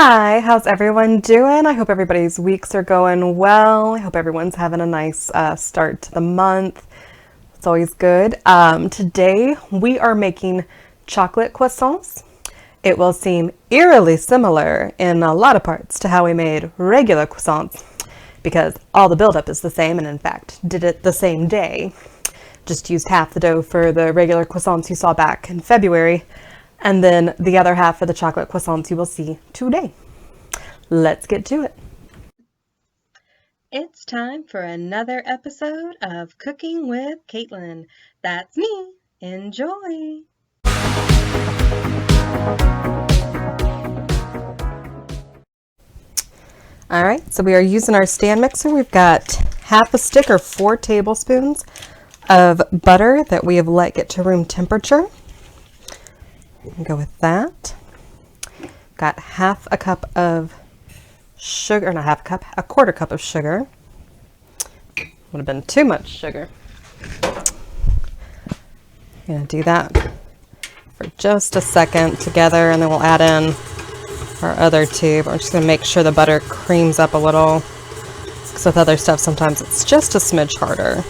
Hi, how's everyone doing? I hope everybody's weeks are going well. I hope everyone's having a nice start to the month. It's always good. Today we are making chocolate croissants. It will seem eerily similar in a lot of parts to how we made regular croissants because all the buildup is the same and in fact did it the same day. Just used half the dough for the regular croissants you saw back in February and then the other half for the chocolate croissants you will see today. Let's get to it. It's time for another episode of Cooking with Kaitlin. That's me. Enjoy. All right, so we are using our stand mixer. We've got half a stick or 4 tablespoons of butter that we have let get to room temperature. Go with that. Got half a cup of sugar, not half a cup, a quarter cup of sugar. Would have been too much sugar. I'm gonna do that for just a second together and then we'll add in our other two. But we're just gonna make sure the butter creams up a little because with other stuff sometimes it's just a smidge harder.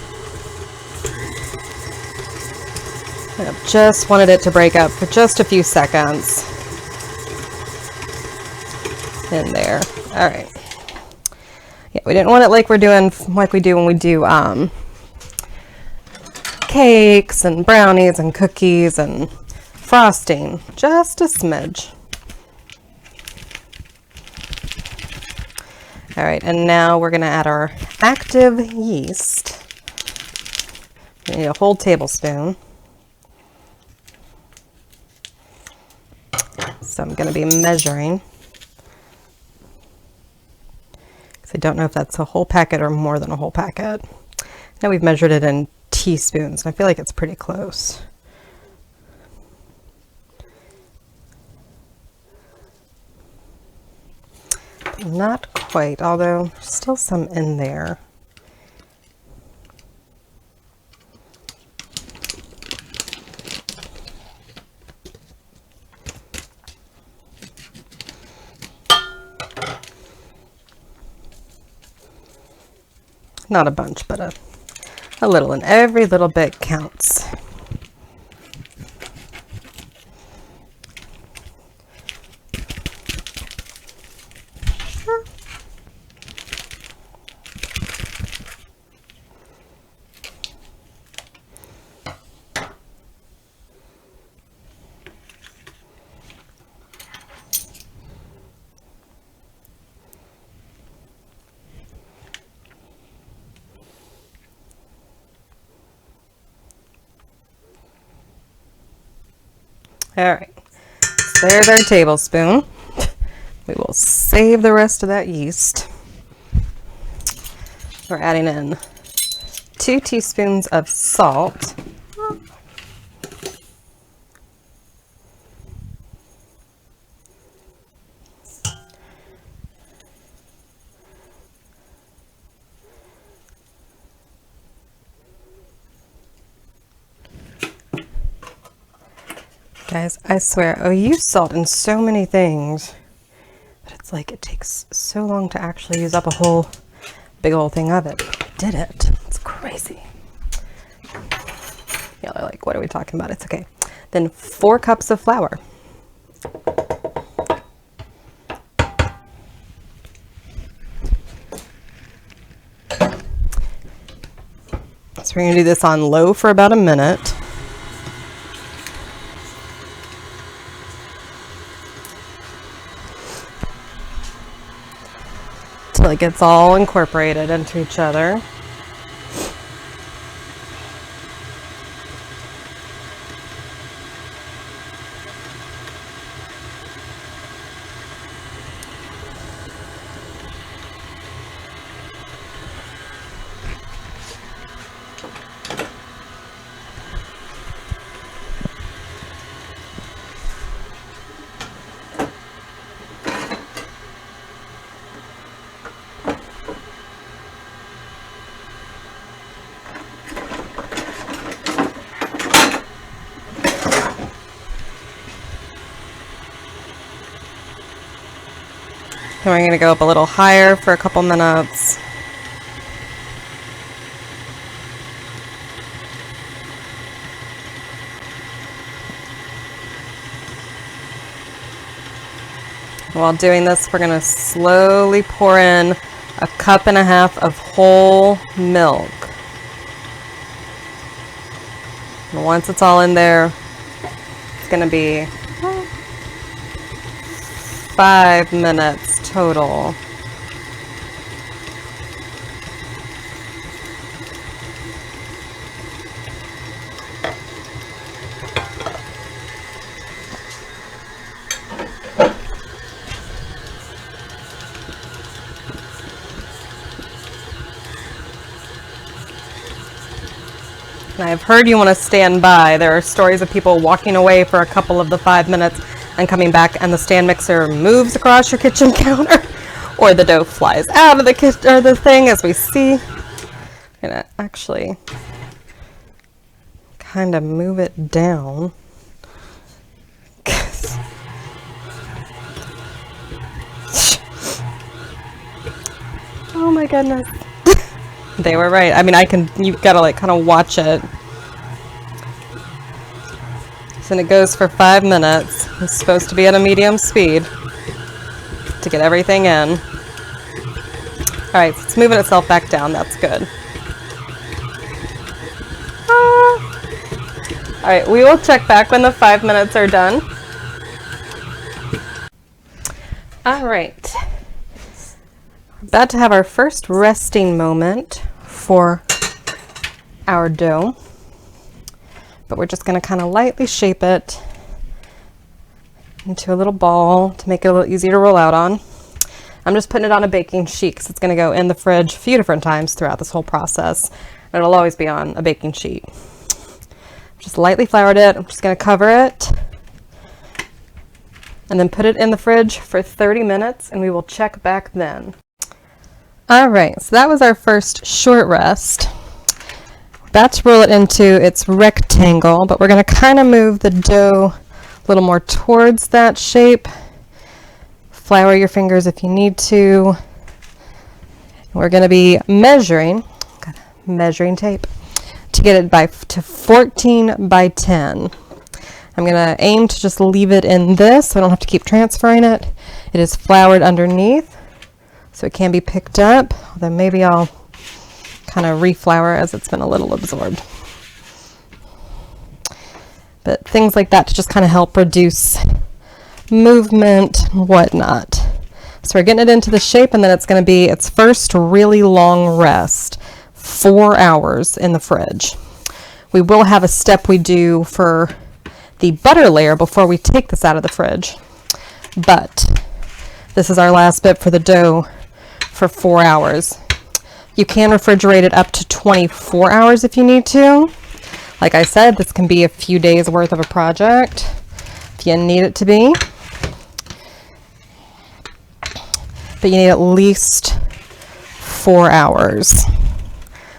I just wanted it to break up for just a few seconds. In there. All right. Yeah, we didn't want it like we do when we do cakes and brownies and cookies and frosting. Just a smidge. All right, and now we're going to add our active yeast. We need a whole tablespoon. So I'm going to be measuring. I don't know if that's a whole packet or more than a whole packet. Now we've measured it in teaspoons, and I feel like it's pretty close. Not quite, although there's still some in there. Not a bunch, but a little, and every little bit counts. All right, so there's our tablespoon. We will save the rest of that yeast. We're adding in 2 teaspoons of salt. Guys, I swear, I use salt in so many things, but it's like it takes so long to actually use up a whole big old thing of it. I did it. It's crazy. Y'all are like, what are we talking about? It's okay. Then 4 cups of flour. So we're going to do this on low for about a minute. Till it gets all incorporated into each other. And we're going to go up a little higher for a couple minutes. While doing this, we're going to slowly pour in 1.5 cups of whole milk. And once it's all in there, it's going to be 5 minutes total. And I've heard you want to stand by. There are stories of people walking away for a couple of the 5 minutes and coming back, and the stand mixer moves across your kitchen counter, or the dough flies out of the kitchen or the thing, as we see. I'm gonna actually kind of move it down. Oh my goodness. They were right. I mean, you've got to like kind of watch it. So it goes for 5 minutes. It's supposed to be at a medium speed to get everything in. All right, so it's moving itself back down. That's good. All right, we will check back when the 5 minutes are done. All right. We're about to have our first resting moment for our dough, but we're just going to kind of lightly shape it into a little ball to make it a little easier to roll out on. I'm just putting it on a baking sheet because it's going to go in the fridge a few different times throughout this whole process. It'll always be on a baking sheet. Just lightly floured it. I'm just going to cover it and then put it in the fridge for 30 minutes, and we will check back then. All right, so that was our first short rest. About to roll it into its rectangle, but we're going to kind of move the dough a little more towards that shape. Flour your fingers if you need to. We're going to be measuring, got a measuring tape, to get it to 14 by 10. I'm going to aim to just leave it in this so I don't have to keep transferring it. It is floured underneath, so it can be picked up, although maybe I'll kind of reflour as it's been a little absorbed. But things like that to just kind of help reduce movement and whatnot. So we're getting it into the shape, and then it's going to be its first really long rest, 4 hours in the fridge. We will have a step we do for the butter layer before we take this out of the fridge, but this is our last bit for the dough for 4 hours. You can refrigerate it up to 24 hours if you need to. Like I said, this can be a few days worth of a project if you need it to be. But you need at least 4 hours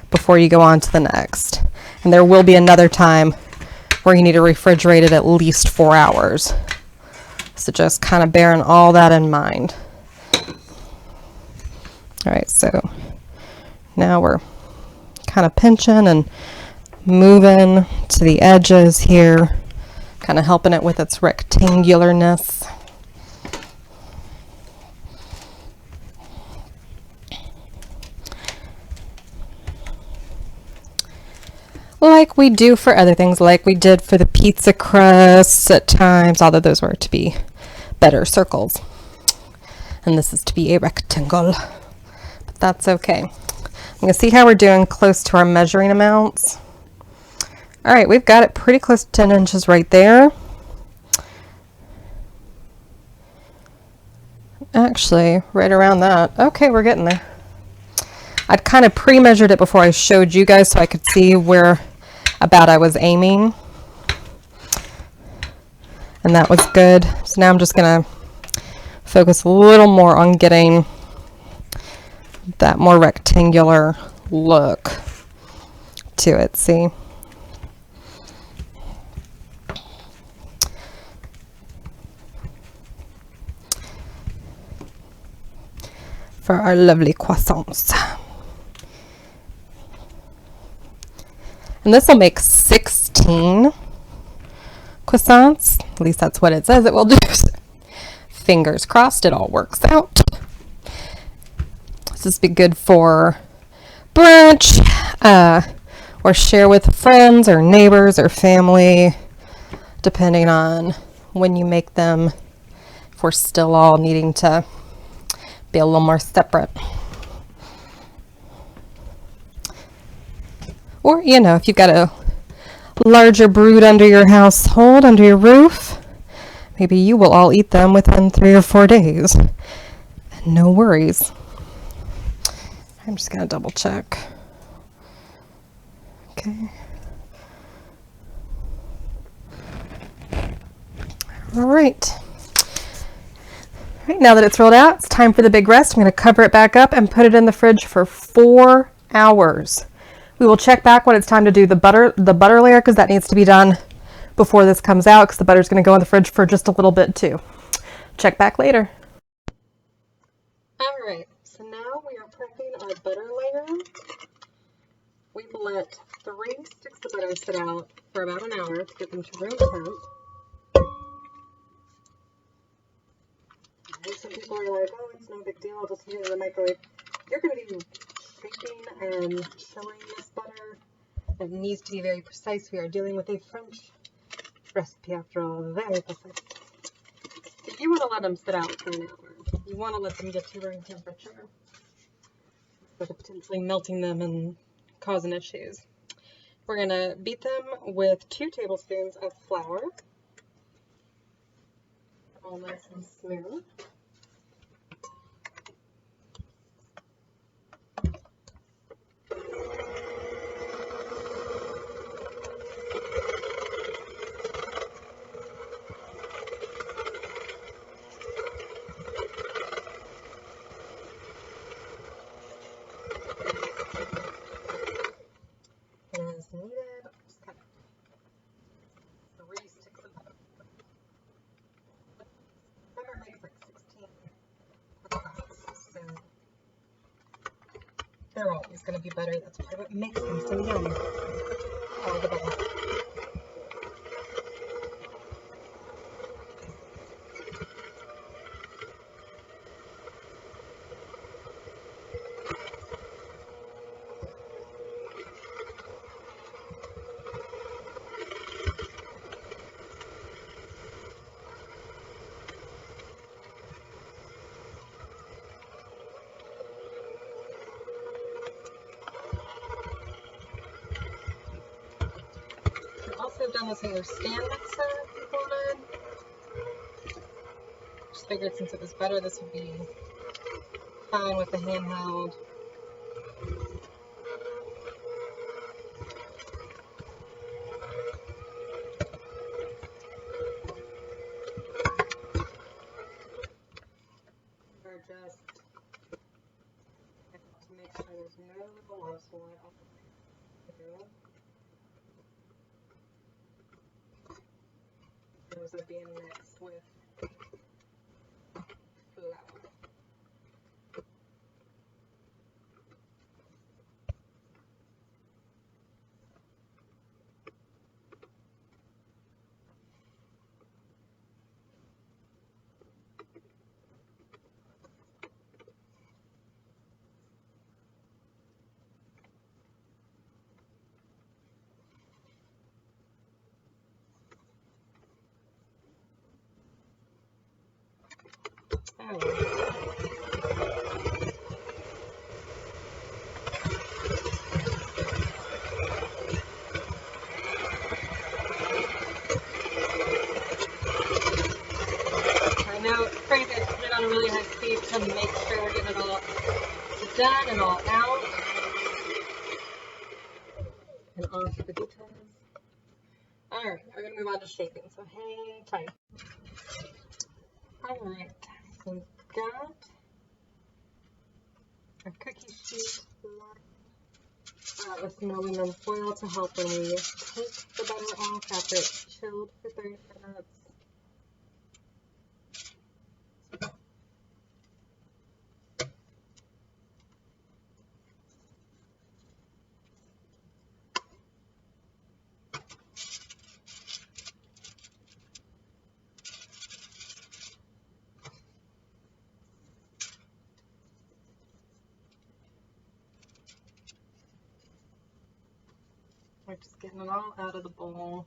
before you go on to the next. And there will be another time where you need to refrigerate it at least 4 hours. So just kind of bearing all that in mind. All right, so now we're kind of pinching and moving to the edges here, kind of helping it with its rectangularness. Like we do for other things, like we did for the pizza crusts at times, although those were to be better circles. And this is to be a rectangle, but that's okay. I'm gonna see how we're doing close to our measuring amounts. All right, we've got it pretty close to 10 inches right there. Actually, right around that. Okay, we're getting there. I'd kind of pre-measured it before I showed you guys so I could see where about I was aiming. And that was good. So now I'm just gonna focus a little more on getting that more rectangular look to it, see? for our lovely croissants. And this will make 16 croissants. At least that's what it says it will do. Fingers crossed it all works out. This would be good for brunch, or share with friends or neighbors or family, depending on when you make them, if we're still all needing to be a little more separate. Or, you know, if you've got a larger brood under your household, under your roof, maybe you will all eat them within 3 or 4 days. And no worries. I'm just going to double check. Okay. All right. All right, now that it's rolled out, it's time for the big rest. I'm going to cover it back up and put it in the fridge for 4 hours. We will check back when it's time to do the butter layer, because that needs to be done before this comes out, because the butter is going to go in the fridge for just a little bit too. Check back later. All right, so now we are prepping our butter layer. We've let 3 sticks of butter sit out for about an hour to get them to room temp. Some people are like, oh, it's no big deal, I'll just heat it in the microwave. You're going to be shaking and chilling this butter. It needs to be very precise. We are dealing with a French recipe after all, very precise. So you want to let them sit out for an hour. You want to let them get to room temperature, instead of potentially melting them and causing issues. We're going to beat them with 2 tablespoons of flour, all nice and smooth. As needed, just kind of 3 sticks of butter. Remember, it makes like 16 croissants, so they're always going to be better. That's part of what makes them so yummy. All the butter. Also done this in your stand mixer if you wanted. Just figured since it was butter, this would be fine with the handheld. Or just to make sure there's no lumps when I open it. Those are being mixed with flour. I know it's crazy. I put it on a really high speed to make sure we're getting it all done and all out. And on to the details. Alright, we're going to move on to shaping, so hang tight. Alright, so we've got our cookie sheet with some aluminum foil to help when we take the butter off after it's chilled for 30 minutes. We're just getting it all out of the bowl.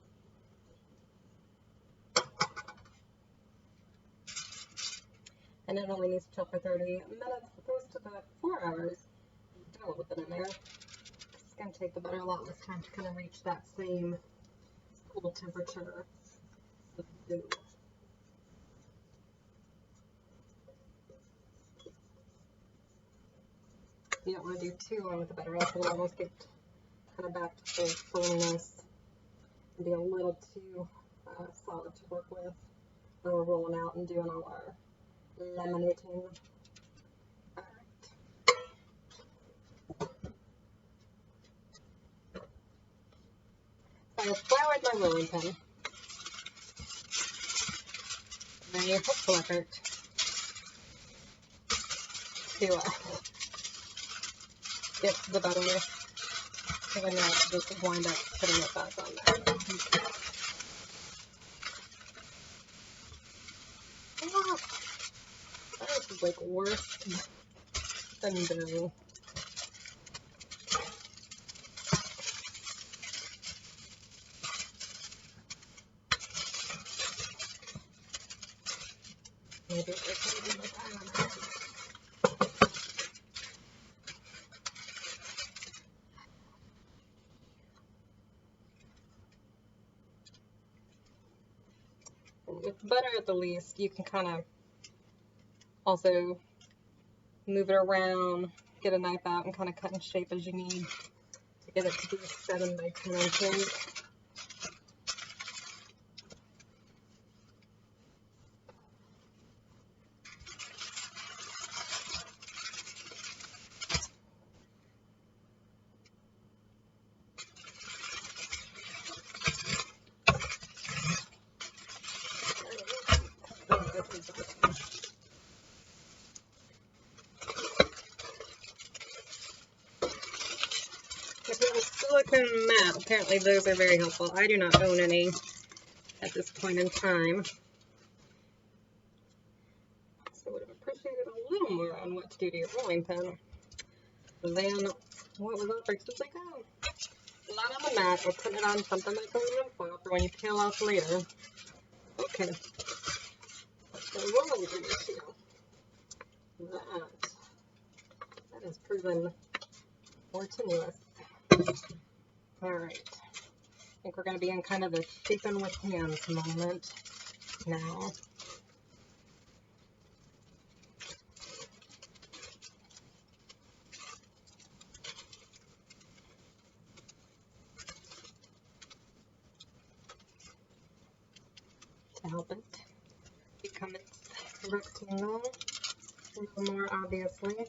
And it only needs to chill for 30 minutes as opposed to the 4 hours. Dough with it in there. It's going to take the butter a lot less time to kind of reach that same cool temperature of the dough. You don't want to do too long with the butter, else it'll almost get kind of back to the firmness and be a little too solid to work with when we're rolling out and doing all our laminating. Alright. So I floured my rolling pin. Very hopeful effort to get the butter, because I know I just wind up putting it back on there. Oh, that is like worse than dough. Maybe I can do my time on that. With butter at the least, you can kind of also move it around, get a knife out, and kind of cut in shape as you need to get it to be 7 by 10 inches. If you have a silicone mat, apparently those are very helpful. I do not own any at this point in time. So I would have appreciated a little more on what to do to your rolling pin than what was offered. Just like, oh, not on the mat, or put it on something like aluminum foil for when you peel off later. Okay. So rolling pin peel. That has proven more tenuous. Alright, I think we're going to be in kind of a shaping with hands moment now. To help it become its rectangle a little more obviously.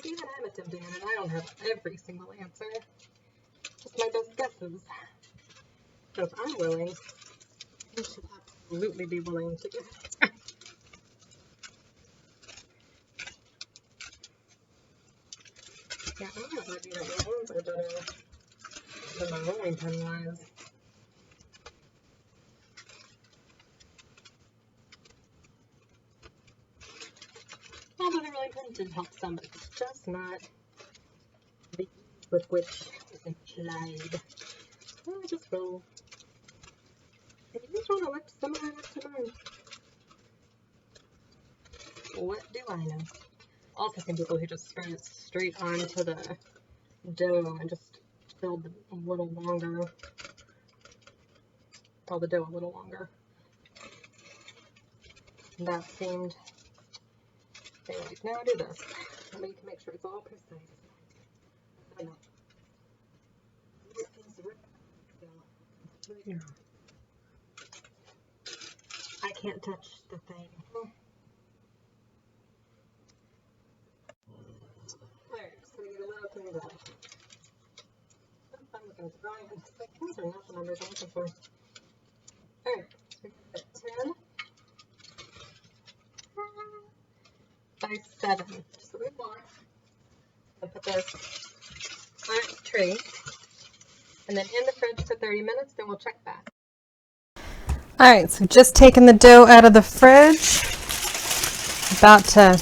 Even I'm attempting it, and I don't have every single answer. Just my best guesses. So if I'm willing, you should absolutely be willing to give it. Yeah, I'm not lucky that my hands are better than my rolling pin was. Although the rolling pin did help some, but it's just not the ease with which it's implied. So I just roll. And you just want to lift some of that up to burn. What do I know? Also seen people who just spread it straight onto the dough and just filled it a little longer. Fill the dough a little longer. And that seemed very like, now do this. And then you can make sure it's all precise. I know. I can't touch the thing. Alright, so we get a little cleaned up. I'm looking at the drawing. Like, these are not the numbers I'm looking for. Alright, so we got 10 by 7. So what we want. I'll put this on a tray and then in the fridge for 30 minutes, then we'll check back. All right, so just taking the dough out of the fridge. About to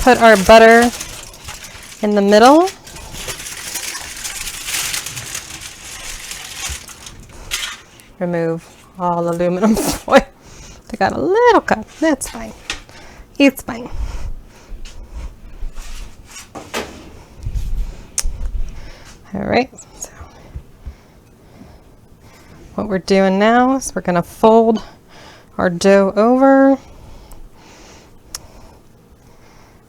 put our butter in the middle. Remove all aluminum foil. I got a little cut. That's fine. It's fine. All right. So what we're doing now is we're going to fold our dough over.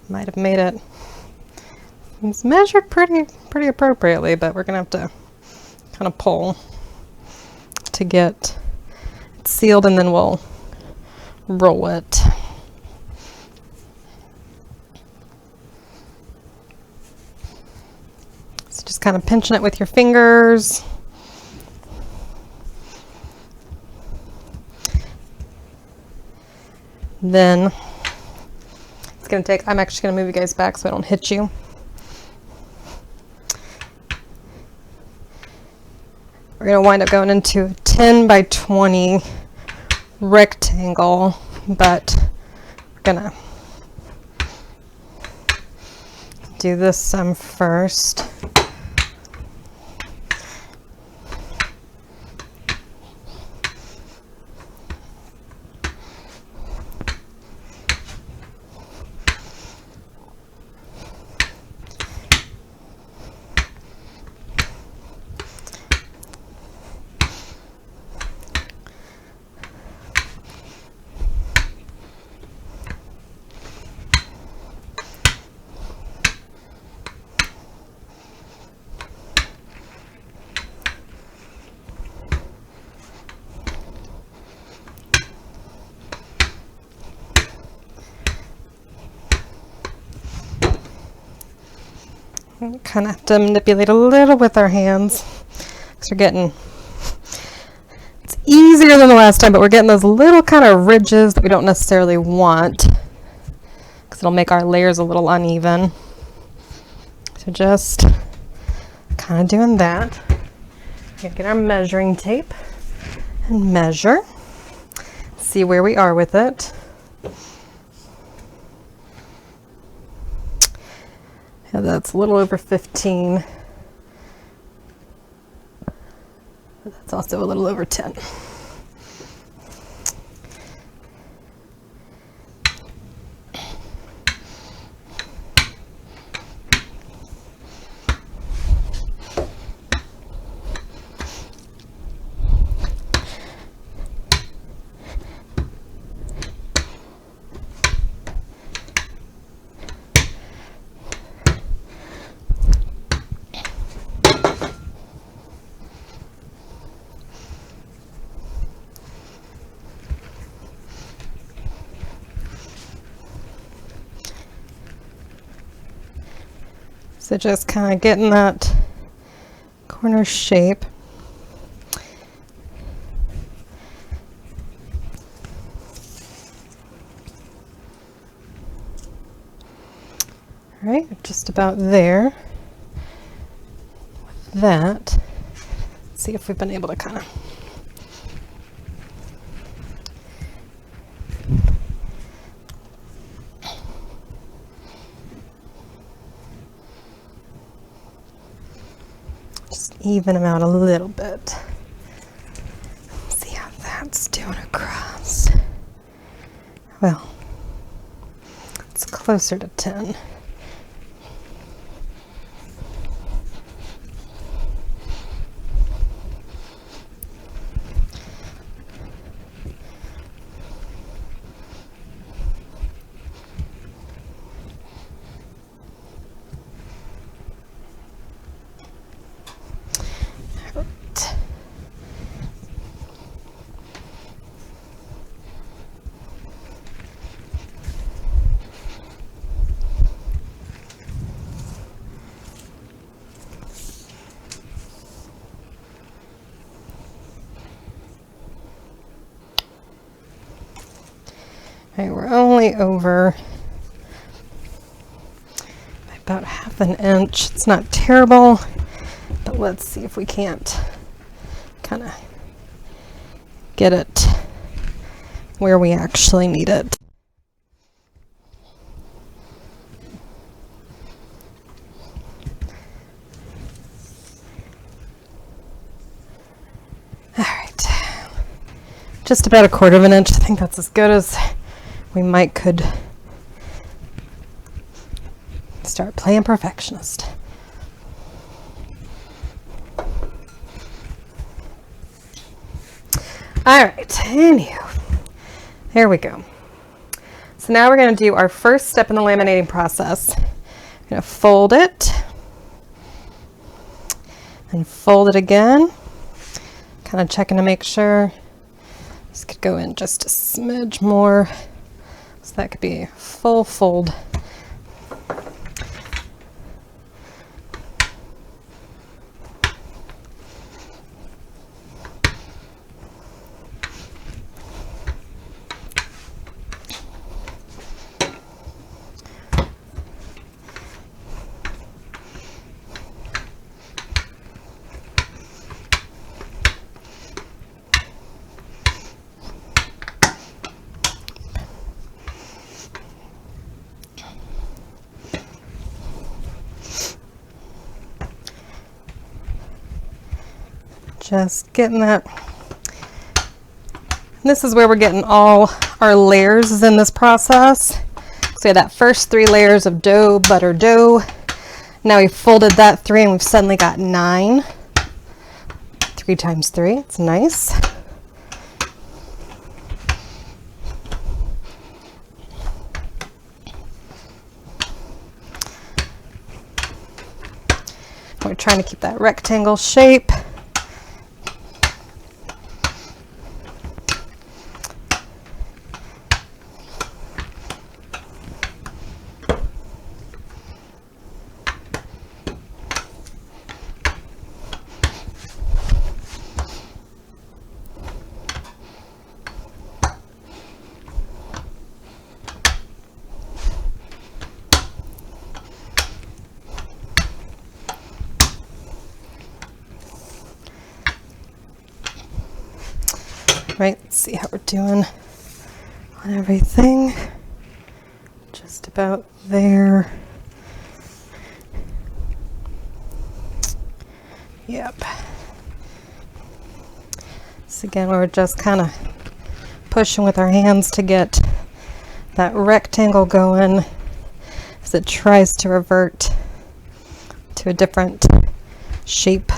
Might have made it. It's measured pretty appropriately, but we're going to have to kind of pull to get it sealed, and then we'll roll it. So just kind of pinching it with your fingers. Then it's going to take, I'm actually going to move you guys back so I don't hit you. We're going to wind up going into a 10 by 20 rectangle, but we're going to do this some first. Kind of have to manipulate a little with our hands because we're getting, it's easier than the last time, but we're getting those little kind of ridges that we don't necessarily want because it'll make our layers a little uneven. So just kind of doing that. We're gonna get our measuring tape and measure, see where we are with it. Yeah, that's a little over 15. That's also a little over 10. So just kind of getting that corner shape. All right, just about there. With that, let's see if we've been able to kind of even them out a little bit. See how that's doing across. Well, it's closer to 10. All right, we're only over 1/2 inch. It's not terrible, but let's see if we can't kind of get it where we actually need it. All right, just about 1/4 inch. I think that's as good as we could start playing perfectionist. All right, anywho, there we go. So now we're going to do our first step in the laminating process. I'm going to fold it and fold it again, kind of checking to make sure. This could go in just a smidge more, so that could be full fold. Just getting that. And this is where we're getting all our layers is in this process. So we had that first 3 layers of dough, butter dough. Now we folded that 3 and we've suddenly got 9. 3 times 3, it's nice. We're trying to keep that rectangle shape. Right, let's see how we're doing on everything. Just about there. Yep. So again, we're just kind of pushing with our hands to get that rectangle going as it tries to revert to a different shape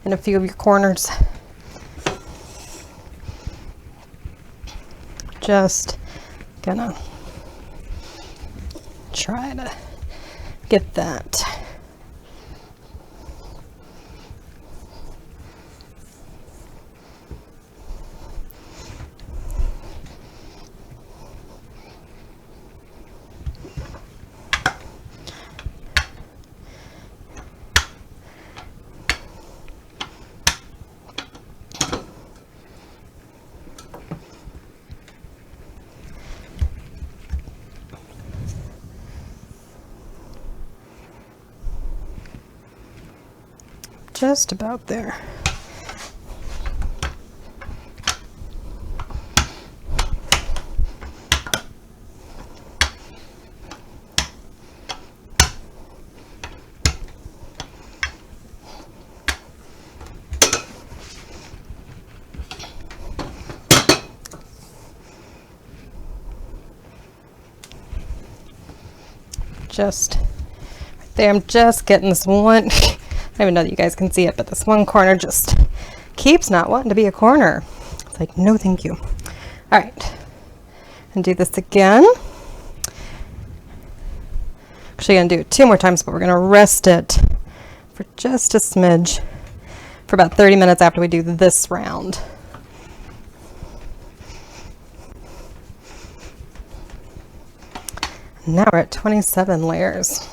in a few of your corners. Just gonna try to get that. Just about there. Just right there. I'm just getting this one. I don't even know that you guys can see it, but this one corner just keeps not wanting to be a corner. It's like, no, thank you. All right, and do this again. Actually, gonna do it 2 more times, but we're gonna rest it for just a smidge for about 30 minutes after we do this round. Now we're at 27 layers.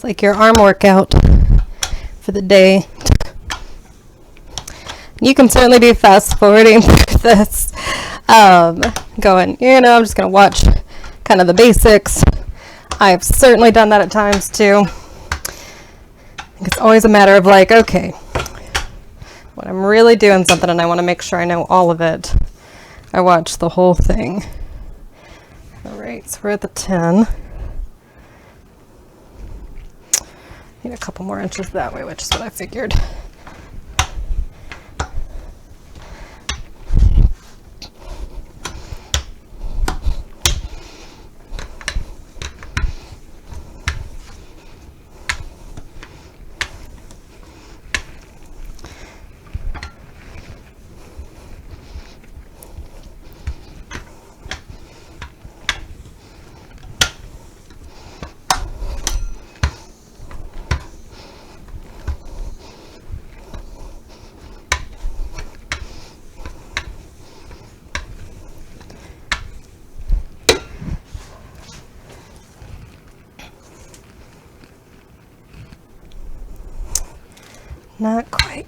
like your arm workout for the day. You can certainly be fast forwarding through this, going, you know, I'm just going to watch kind of the basics. I've certainly done that at times too. It's always a matter of like, okay, when I'm really doing something and I want to make sure I know all of it, I watch the whole thing. All right, so we're at the 10. Need a couple more inches that way, which is what I figured. Not quite.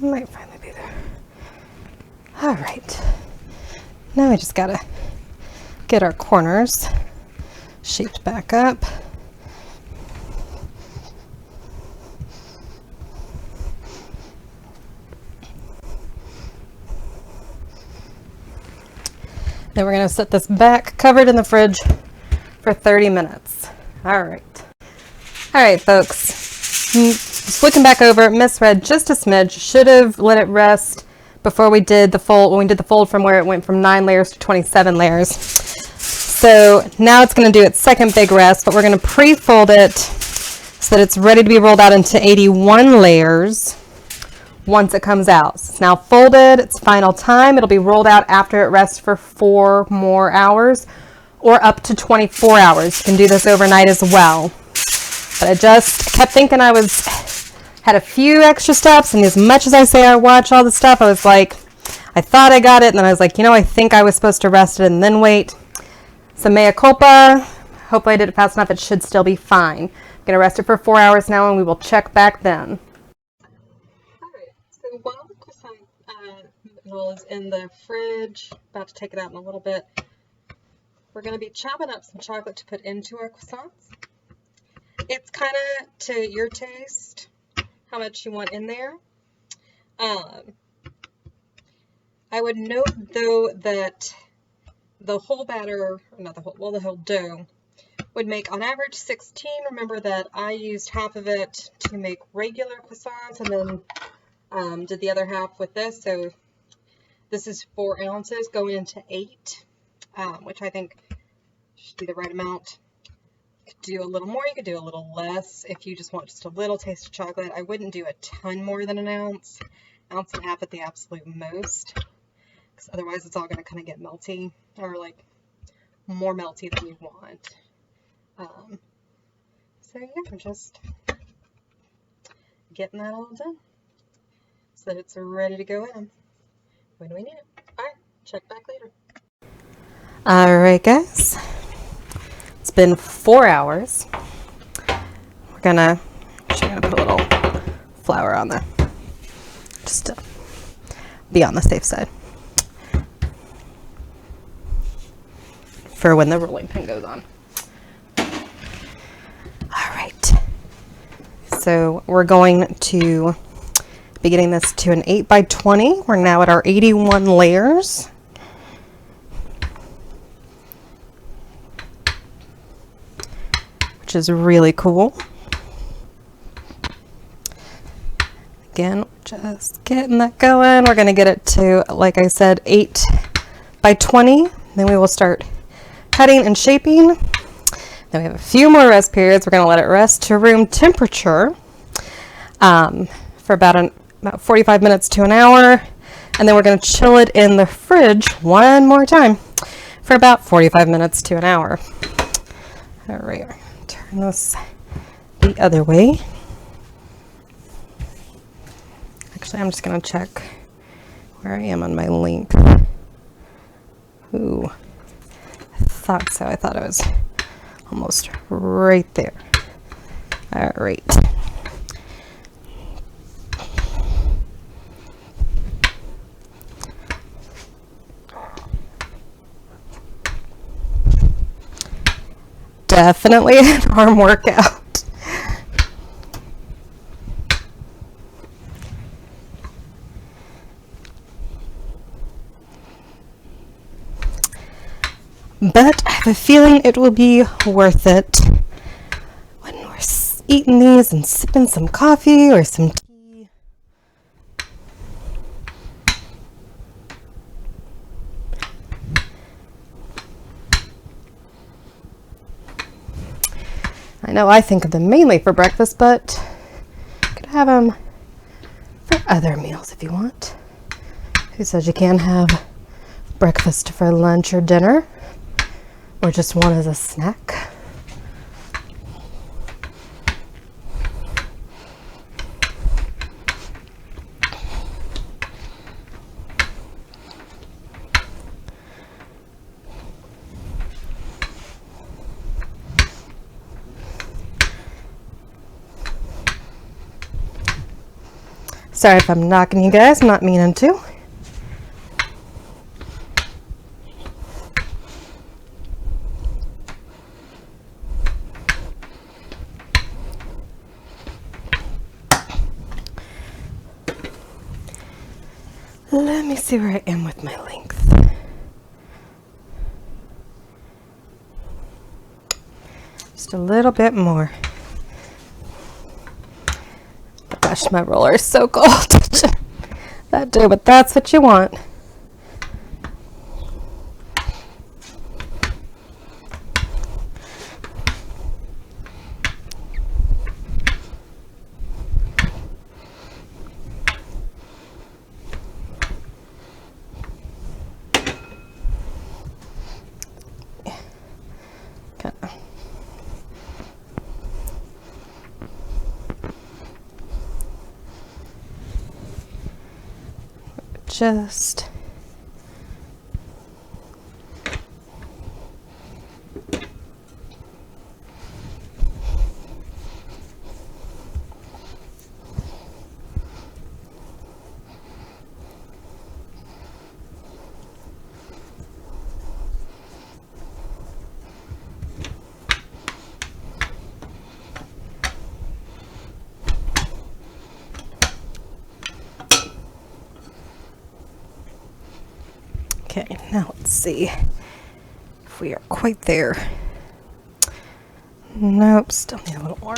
Might finally be there. All right. Now we just gotta get our corners shaped back up. Then we're going to set this back covered in the fridge for 30 minutes. All right. All right, folks. Just looking back over, misread just a smidge. Should have let it rest before we did the fold, when we did the fold from where it went from 9 layers to 27 layers. So now it's going to do its second big rest, but we're going to pre-fold it so that it's ready to be rolled out into 81 layers once it comes out. So it's now folded, it's final time. It'll be rolled out after it rests for 4 more hours or up to 24 hours. You can do this overnight as well. But I just kept thinking had a few extra steps, and as much as I say I watch all the stuff, I was like, I thought I got it, and then I was like, you know, I think I was supposed to rest it and then wait. So mea culpa. Hopefully I did it fast enough. It should still be fine. I'm going to rest it for 4 hours now, and we will check back then. All right, so while the croissant roll is in the fridge, about to take it out in a little bit, we're going to be chopping up some chocolate to put into our croissants. It's kind of to your taste, how much you want in there. I would note though that the whole batter, or not the whole, well, the whole dough would make on average 16. Remember that I used half of it to make regular croissants and then did the other half with this. So this is 4 ounces going into 8, which I think should be the right amount. You could do a little more, you could do a little less if you just want just a little taste of chocolate. I wouldn't do a ton more than an ounce, ounce and a half at the absolute most, because otherwise it's all going to kind of get melty, or like more melty than you want. So yeah, we're just getting that all done so that it's ready to go in when we need it. All right, check back later. All right, guys. It's been 4 hours. We're gonna put a little flour on there, just to be on the safe side for when the rolling pin goes on. All right. So we're going to be getting this to an 8 by 20. We're now at our 81 layers. Which is really cool. Again, just getting that going. We're going to get it to, like I said, 8 by 20. Then we will start cutting and shaping. Then we have a few more rest periods. We're going to let it rest to room temperature for about 45 minutes to an hour. And then we're going to chill it in the fridge one more time for about 45 minutes to an hour. All right, turn this the other way. Actually, I'm just going to check where I am on my length. Ooh, I thought so. I thought I was almost right there. All right. Definitely an arm workout. But I have a feeling it will be worth it when we're eating these and sipping some coffee or some tea. I know I think of them mainly for breakfast, but you could have them for other meals if you want. Who says you can't have breakfast for lunch or dinner, or just one as a snack? Sorry if I'm knocking you guys, I'm not meaning to. Let me see where I am with my length. Just a little bit more. Gosh, my roller is so cold. That too, but that's what you want. Just okay, now let's see if we are quite there. Nope, still need a little more.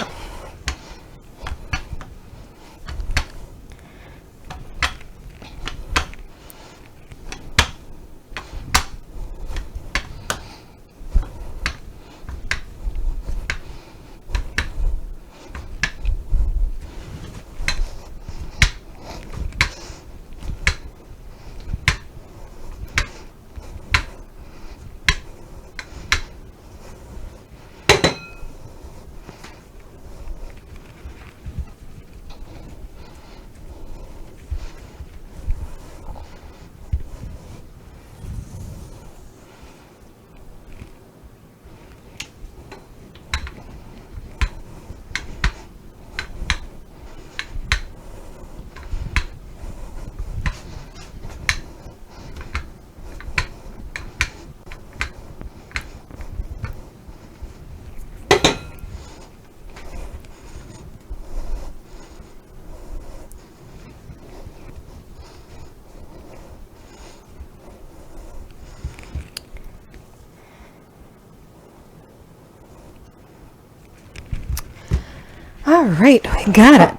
All right, we got it.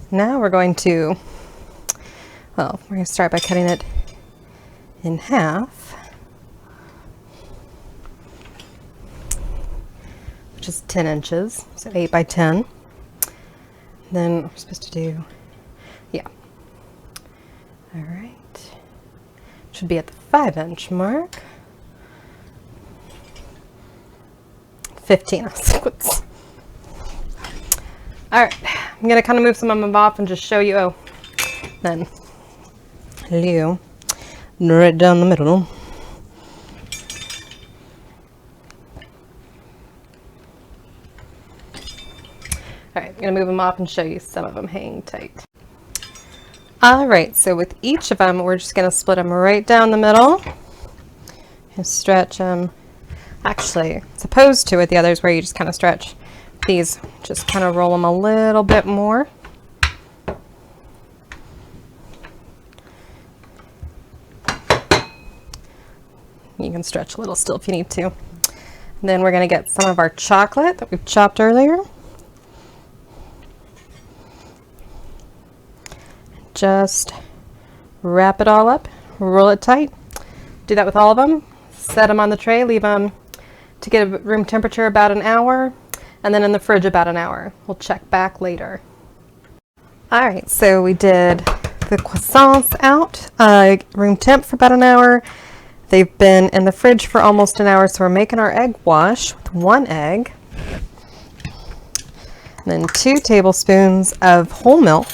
Now we're going to, well, we're going to start by cutting it in half. which is 10 inches, so 8 by 10. Then we're supposed to do, yeah. All right. Should be at the 5-inch mark. 15 sequence. All right, I'm gonna kind of move some of them off and just show you. Oh, then hello, right down the middle. All right, I'm gonna move them off and show you some of them hanging tight. All right, so with each of them, we're just gonna split them right down the middle and stretch them. Actually, as opposed to with the others where you just kind of stretch these, just kind of roll them a little bit more. You can stretch a little still if you need to. And then we're going to get some of our chocolate that we've chopped earlier. Just wrap it all up, roll it tight. Do that with all of them. Set them on the tray, leave them to get a room temperature about an hour, and then in the fridge about an hour. We'll check back later. All right, so we did the croissants out, room temp for about an hour. They've been in the fridge for almost an hour, so we're making our egg wash with 1 egg. And then 2 tablespoons of whole milk.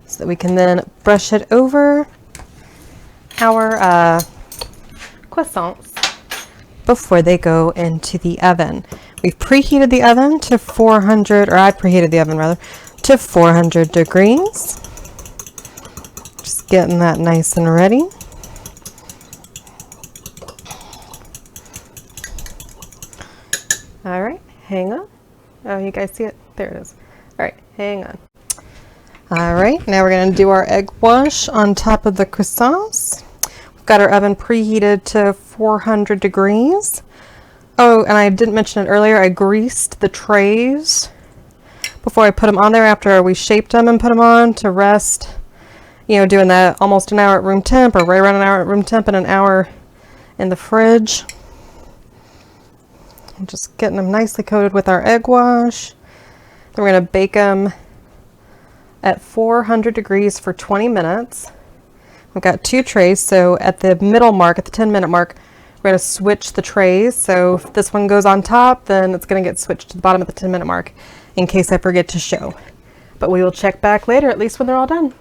So that we can then brush it over our croissants before they go into the oven. We've preheated the oven to 400, or I preheated the oven rather, to 400 degrees. Just getting that nice and ready. All right, hang on. Oh, you guys see it? There it is. All right, hang on. All right, now we're going to do our egg wash on top of the croissants. We've got our oven preheated to 400 degrees. Oh, and I didn't mention it earlier, I greased the trays before I put them on there after we shaped them and put them on to rest. You know, doing that almost an hour at room temp, or right around an hour at room temp and an hour in the fridge. I'm just getting them nicely coated with our egg wash. Then we're going to bake them at 400 degrees for 20 minutes. We've got 2 trays, so at the middle mark, at the 10-minute mark, we're going to switch the trays. So if this one goes on top, then it's going to get switched to the bottom at the 10-minute mark in case I forget to show. But we will check back later, at least when they're all done.